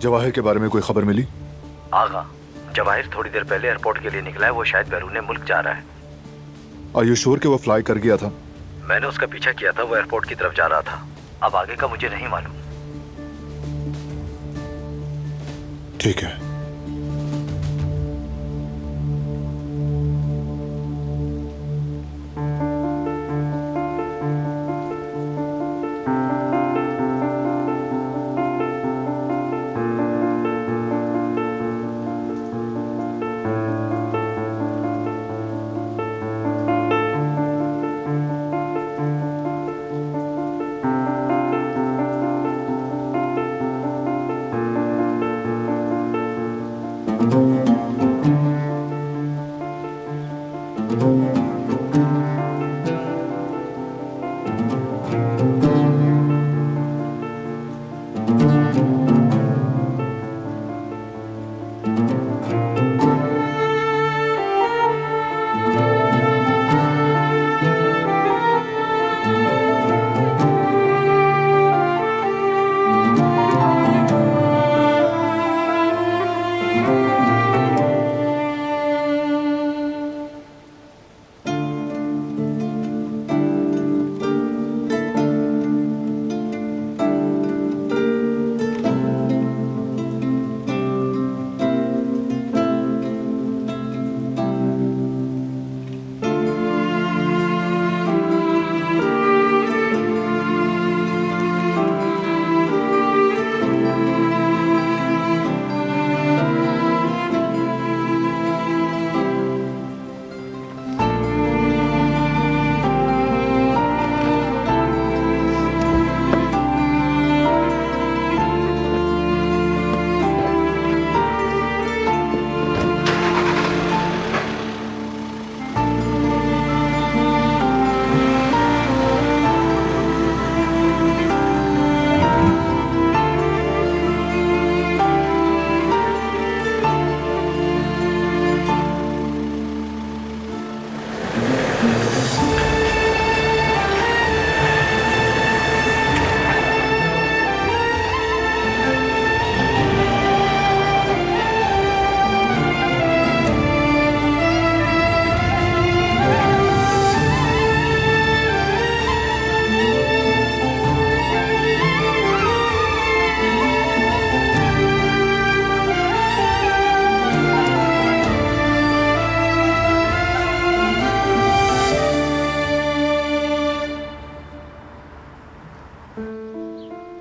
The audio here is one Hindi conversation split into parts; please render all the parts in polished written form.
जवाहिर के बारे में कोई खबर मिली? आगा, जवाहिर थोड़ी देर पहले एयरपोर्ट के लिए निकला है। वो शायद बैरून मुल्क जा रहा है। आर यू श्योर कि वो फ्लाई कर गया था? मैंने उसका पीछा किया था, वो एयरपोर्ट की तरफ जा रहा था। अब आगे का मुझे नहीं मालूम। ठीक है।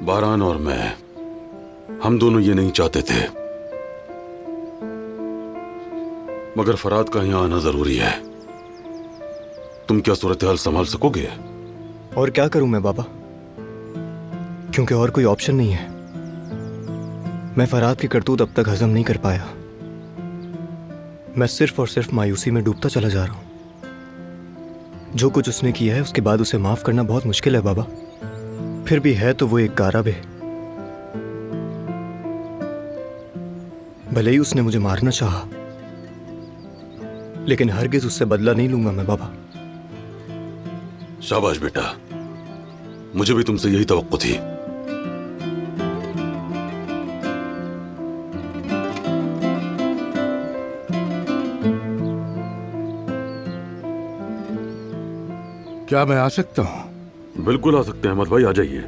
बारान और मैं, हम दोनों ये नहीं चाहते थे, मगर फराद का यहां आना जरूरी है। तुम क्या सूरत हाल संभाल सकोगे? और क्या करूं मैं बाबा, क्योंकि और कोई ऑप्शन नहीं है। मैं फराद की करतूत अब तक हजम नहीं कर पाया। मैं सिर्फ और सिर्फ मायूसी में डूबता चला जा रहा हूं। जो कुछ उसने किया है उसके बाद उसे माफ करना बहुत मुश्किल है बाबा। फिर भी है तो वो एक गारब है। भले ही उसने मुझे मारना चाहा, लेकिन हरगिज उससे बदला नहीं लूंगा मैं बाबा। शाबाश बेटा, मुझे भी तुमसे यही तवक्को थी। क्या मैं आ सकता हूं? बिल्कुल आ सकते हैं अहमद भाई, आ जाइए।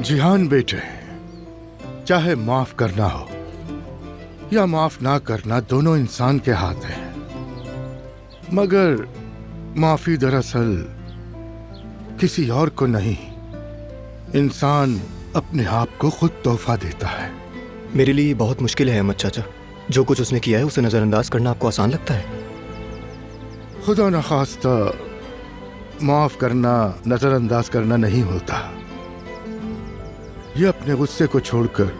जिहान बेटे, चाहे माफ करना हो या माफ ना करना, दोनों इंसान के हाथ है। मगर माफी दरअसल किसी और को नहीं, इंसान अपने आप को खुद तोहफा देता है। मेरे लिए ये बहुत मुश्किल है अहमद चाचा। जो कुछ उसने किया है उसे नजरअंदाज करना आपको आसान लगता है? खुदा न खास्ता माफ करना नजरअंदाज करना नहीं होता। ये अपने गुस्से को छोड़कर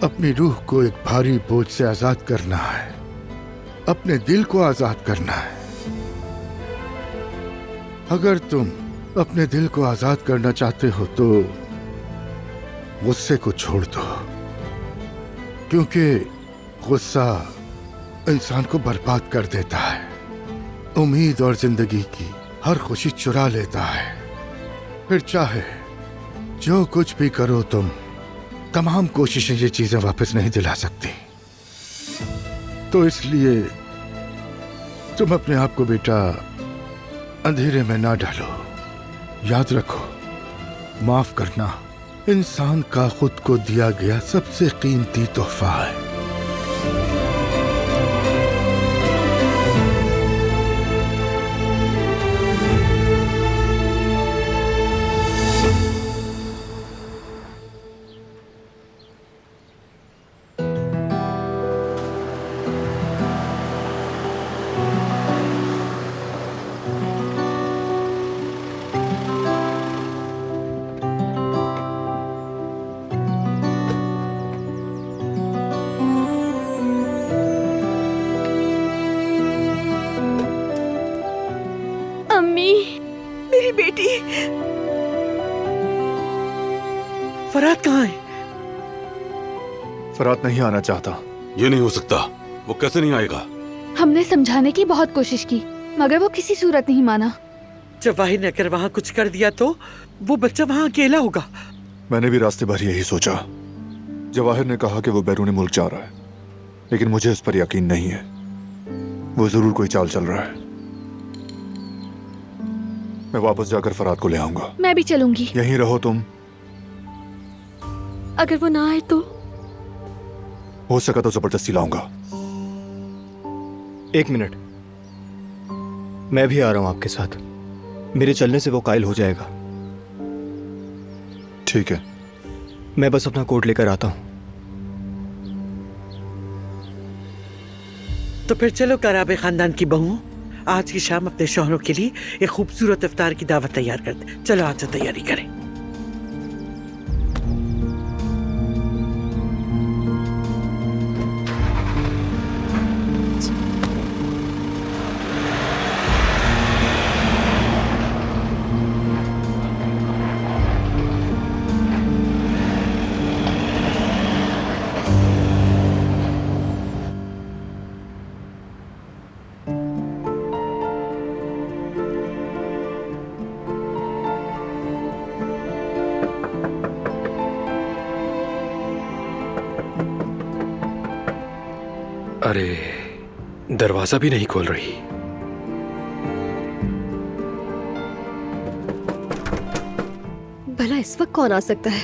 अपनी रूह को एक भारी बोझ से आजाद करना है, अपने दिल को आजाद करना है। अगर तुम अपने दिल को आजाद करना चाहते हो तो गुस्से को छोड़ दो, क्योंकि गुस्सा इंसान को बर्बाद कर देता है, उम्मीद और जिंदगी की हर खुशी चुरा लेता है। फिर चाहे जो कुछ भी करो तुम, तमाम कोशिशें ये चीजें वापस नहीं दिला सकती। तो इसलिए तुम अपने आप को बेटा अंधेरे में ना डालो। याद रखो, माफ करना इंसान का खुद को दिया गया सबसे कीमती तोहफा है। मेरी बेटी फराद कहाँ है? फरात नहीं आना चाहता। ये नहीं हो सकता। वो कैसे नहीं आएगा? हमने समझाने की बहुत कोशिश की, मगर वो किसी सूरत नहीं माना। जवाहिर ने अगर वहाँ कुछ कर दिया तो वो बच्चा वहाँ अकेला होगा। मैंने भी रास्ते भर यही सोचा। जवाहिर ने कहा कि वो बैरून मुल्क जा रहा है, लेकिन मुझे इस पर यकीन नहीं है। वो जरूर कोई चाल चल रहा है। मैं वापस जाकर फरात को ले आऊंगा। मैं भी चलूंगी। यहीं रहो तुम। अगर वो ना आए तो? हो सका तो जबरदस्ती लाऊंगा। एक मिनट, मैं भी आ रहा हूं आपके साथ। मेरे चलने से वो कायल हो जाएगा। ठीक है। मैं बस अपना कोट लेकर आता हूं। तो फिर चलो कराबे खानदान की बहू, आज की शाम अपने शौहरों के लिए एक खूबसूरत इफ्तार की दावत तैयार करते। चलो आज से तैयारी करें। अरे, दरवाजा भी नहीं खोल रही। भला इस वक्त कौन आ सकता है?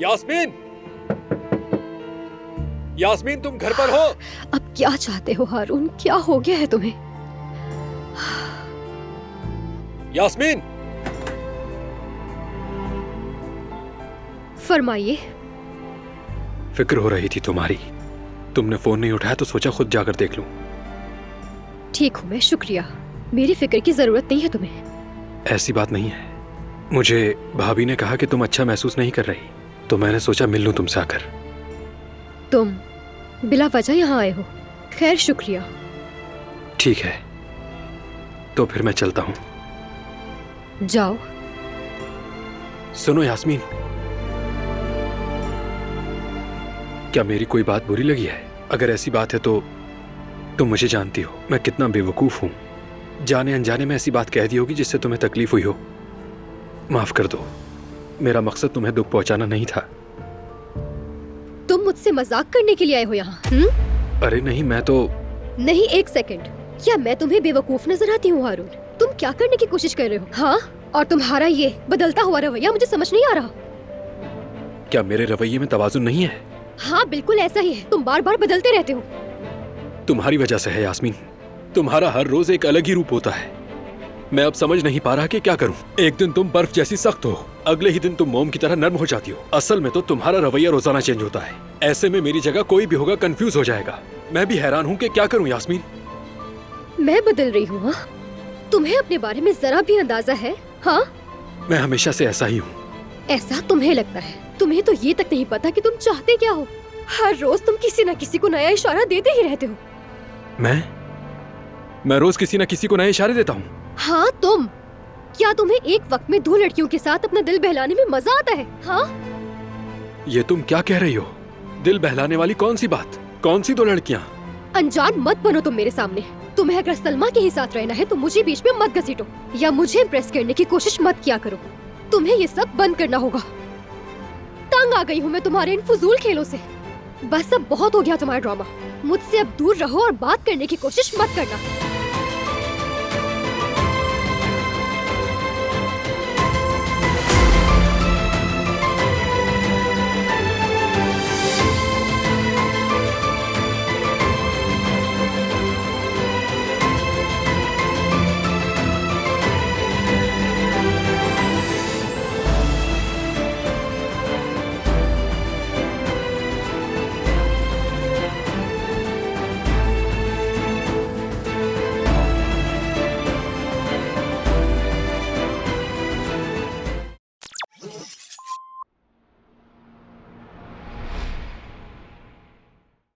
यास्मीन, यास्मीन तुम घर पर हो? अब क्या चाहते हो हारून? क्या हो गया है तुम्हें? यास्मीन, फरमाइए। फिक्र हो रही थी तुम्हारी। तुमने फोन नहीं उठाया तो सोचा खुद जाकर देख लूं। ठीक हूं मैं, शुक्रिया। मेरी फिक्र की जरूरत नहीं है तुम्हें। ऐसी बात नहीं है। मुझे भाभी ने कहा कि तुम अच्छा महसूस नहीं कर रही, तो मैंने सोचा मिल लूं तुमसे आकर। तुम बिला वजह यहाँ आए हो? खैर, शुक्रिया। ठीक है, तो फिर मैं चलता हूं। जाओ। सुनो यास्मीन, क्या मेरी कोई बात बुरी लगी है? अगर ऐसी बात है तो तुम मुझे जानती हो मैं कितना बेवकूफ हूं। जाने अनजाने में ऐसी बात कह दी होगी जिससे तुम्हें तकलीफ हुई हो। माफ कर दो, मेरा मकसद तुम्हें दुख पहुंचाना नहीं था। तुम मुझसे मजाक करने के लिए आए हो यहाँ? अरे नहीं, मैं तो... नहीं, एक सेकंड। क्या मैं तुम्हें बेवकूफ नजर आती हूँ हारून? तुम क्या करने की कोशिश कर रहे हो? हाँ, और तुम्हारा ये बदलता हुआ रवैया मुझे समझ नहीं आ रहा। क्या मेरे रवैये में तवाजुन नहीं है? हाँ, बिल्कुल ऐसा ही है। तुम बार बार बदलते रहते हो। तुम्हारी वजह से है यास्मीन। तुम्हारा हर रोज एक अलग ही रूप होता है। मैं अब समझ नहीं पा रहा कि क्या करूं। एक दिन तुम बर्फ जैसी सख्त हो, अगले ही दिन तुम मोम की तरह नर्म हो जाती हो। असल में तो तुम्हारा रवैया रोजाना चेंज होता है। ऐसे में मेरी जगह कोई भी होगा कंफ्यूज हो जाएगा। मैं भी हैरान हूं कि क्या करूं यास्मीन। मैं बदल रही हूँ? तुम्हें अपने बारे में जरा भी अंदाजा है? हाँ, मैं हमेशा से ऐसा ही हूँ। ऐसा तुम्हें लगता है? तुम्हें तो ये तक नहीं पता कि तुम चाहते क्या हो। हर रोज तुम किसी न किसी को नया इशारा देते ही रहते हो। मैं रोज किसी न किसी को नए इशारे देता हूँ? हाँ, तुम। क्या तुम्हें एक वक्त में 2 लड़कियों के साथ अपना दिल बहलाने में मजा आता है? हाँ, ये तुम क्या कह रही हो? दिल बहलाने वाली कौन सी बात? कौन सी 2 लड़कियाँ? अनजान मत बनो तुम मेरे सामने। तुम्हें अगर सलमा के ही साथ रहना है तो मुझे बीच में मत घसीटो या मुझे इम्प्रेस करने की कोशिश मत किया करो। तुम्हें ये सब बंद करना होगा। तंग आ गई हूँ मैं तुम्हारे इन फजूल खेलों से। बस अब बहुत हो गया तुम्हारा ड्रामा। मुझसे अब दूर रहो और बात करने की कोशिश मत करना।